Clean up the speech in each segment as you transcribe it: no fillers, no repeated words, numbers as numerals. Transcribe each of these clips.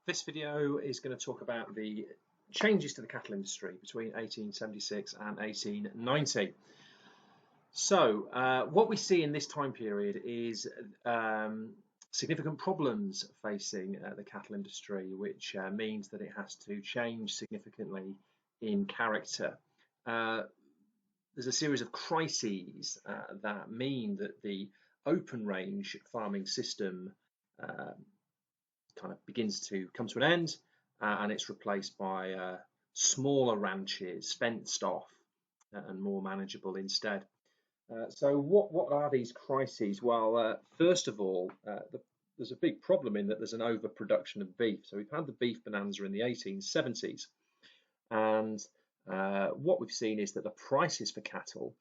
This video is going to talk about the changes to the cattle industry between 1876 and 1890. So what we see in this time period is significant problems facing the cattle industry, which means that it has to change significantly in character. There's a series of crises that mean that the open range farming system kind of begins to come to an end, and it's replaced by smaller ranches, fenced off, and more manageable instead. So what are these crises? Well, first of all, there's a big problem in that there's an overproduction of beef. So we've had the beef bonanza in the 1870s, and what we've seen is that the prices for cattle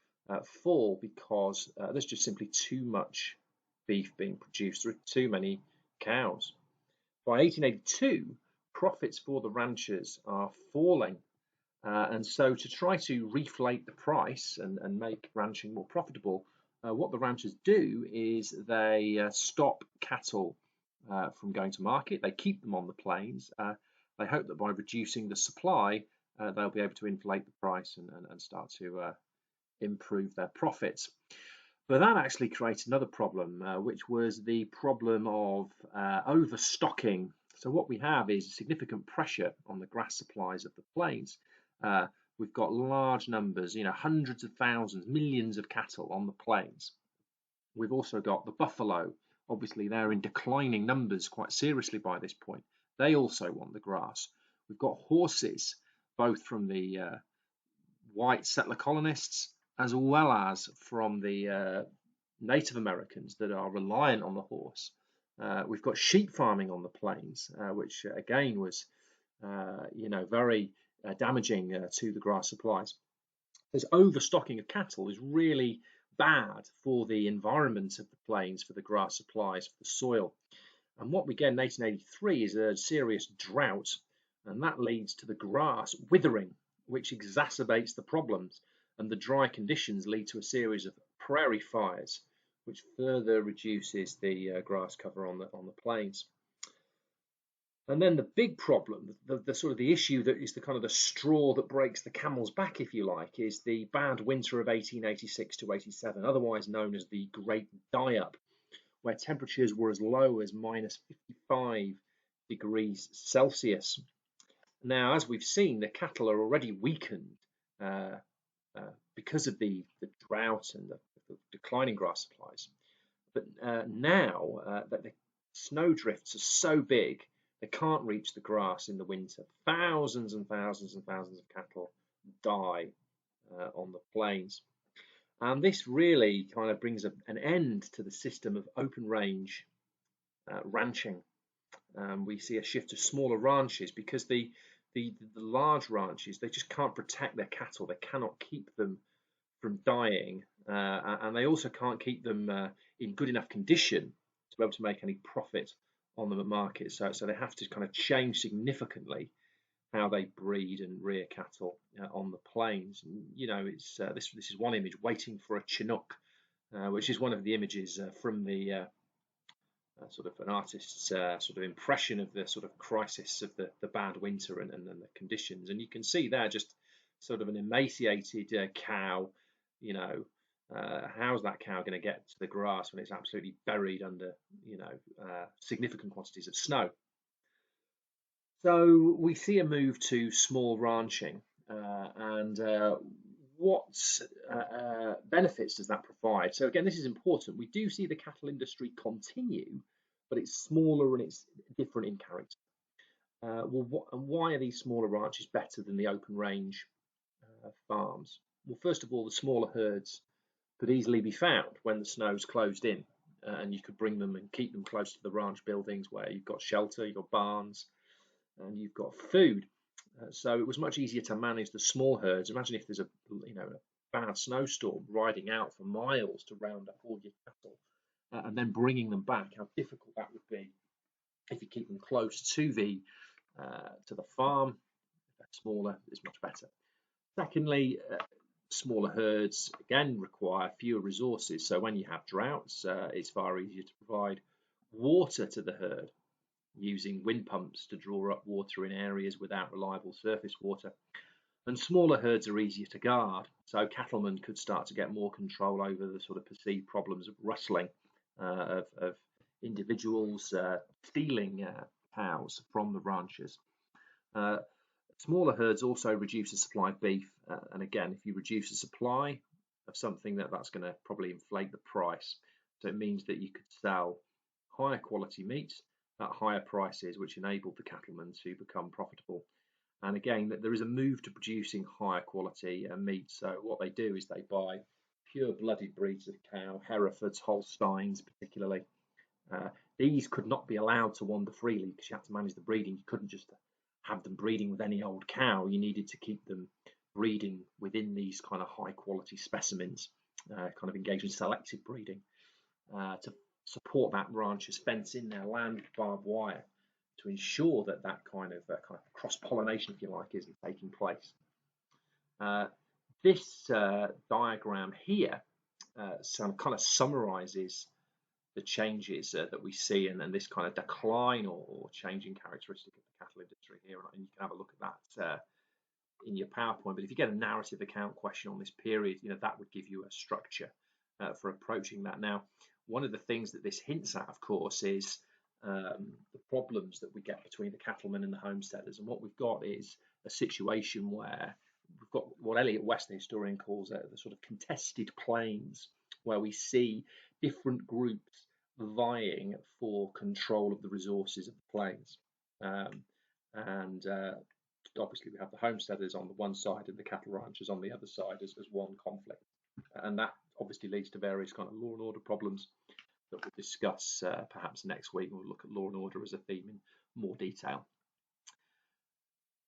fall because there's just simply too much beef being produced. There are too many cows. By 1882, profits for the ranchers are falling. And so to try to reflate the price and make ranching more profitable, what the ranchers do is they stop cattle from going to market. They keep them on the plains. They hope that by reducing the supply, they'll be able to inflate the price and start to improve their profits. But that actually created another problem, which was the problem of overstocking. So what we have is significant pressure on the grass supplies of the plains. We've got large numbers, hundreds of thousands, millions of cattle on the plains. We've also got the buffalo. Obviously, they're in declining numbers quite seriously by this point. They also want the grass. We've got horses, both from the white settler colonists as well as from the Native Americans that are reliant on the horse. We've got sheep farming on the plains, which again was, very damaging to the grass supplies. This overstocking of cattle is really bad for the environment of the plains, for the grass supplies, for the soil. And what we get in 1883 is a serious drought, and that leads to the grass withering, which exacerbates the problems. And the dry conditions lead to a series of prairie fires, which further reduces the grass cover on the plains. And then the big problem, the sort of the issue that is the kind of the straw that breaks the camel's back, if you like, is the bad winter of 1886 to 87, otherwise known as the Great Die-Up, where temperatures were as low as minus 55 degrees Celsius. Now, as we've seen, the cattle are already weakened because of the drought and the declining grass supplies. But now that the snow drifts are so big, they can't reach the grass in the winter. Thousands and thousands and thousands of cattle die on the plains. And this really kind of brings an end to the system of open range ranching. We see a shift to smaller ranches because the large ranches, they just can't protect their cattle. They cannot keep them from dying, and they also can't keep them in good enough condition to be able to make any profit on them at market. So they have to kind of change significantly how they breed and rear cattle on the plains. And, it's this is one image, waiting for a Chinook, which is one of the images from the sort of an artist's sort of impression of the sort of crisis of the bad winter and the conditions. And you can see there just sort of an emaciated cow. How's that cow going to get to the grass when it's absolutely buried under significant quantities of snow? So we see a move to small ranching, and what benefits does that provide? So again, this is important. We do see the cattle industry continue, but it's smaller and it's different in character. Why are these smaller ranches better than the open range farms? Well, first of all, the smaller herds could easily be found when the snow's closed in, and you could bring them and keep them close to the ranch buildings where you've got shelter, you've got barns, and you've got food. So it was much easier to manage the small herds. Imagine if there's a bad snowstorm, riding out for miles to round up all your cattle and then bringing them back. How difficult that would be if you keep them close to the farm. Smaller is much better. Secondly, smaller herds again require fewer resources. So when you have droughts, it's far easier to provide water to the herd. using wind pumps to draw up water in areas without reliable surface water. And smaller herds are easier to guard, so cattlemen could start to get more control over the sort of perceived problems of rustling, of individuals stealing cows from the ranches. Uh, Smaller herds also reduce the supply of beef, and again, if you reduce the supply of something, that's going to probably inflate the price. So it means that you could sell higher quality meats at higher prices, which enabled the cattlemen to become profitable. And again, that there is a move to producing higher quality meat. So what they do is they buy pure-blooded breeds of cow, Herefords, Holsteins, particularly. These could not be allowed to wander freely because you had to manage the breeding. You couldn't just have them breeding with any old cow. You needed to keep them breeding within these kind of high-quality specimens, kind of engage in selective breeding to support that rancher's fence in their land with barbed wire, to ensure that kind of cross-pollination, if you like, isn't taking place. This diagram here kind of summarizes the changes that we see and this kind of decline or changing characteristic of the cattle industry here. And you can have a look at that in your PowerPoint. But if you get a narrative account question on this period, that would give you a structure for approaching that. Now, one of the things that this hints at, of course, is the problems that we get between the cattlemen and the homesteaders. And what we've got is a situation where we've got what Elliot West, the historian, calls the sort of contested plains, where we see different groups vying for control of the resources of the plains. And obviously we have the homesteaders on the one side and the cattle ranchers on the other side as one conflict. And that obviously leads to various kind of law and order problems that we'll discuss perhaps next week. We'll look at law and order as a theme in more detail.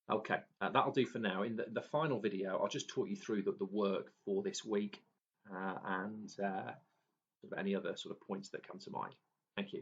Okay, that'll do for now. In the final video, I'll just talk you through the work for this week and any other sort of points that come to mind. Thank you.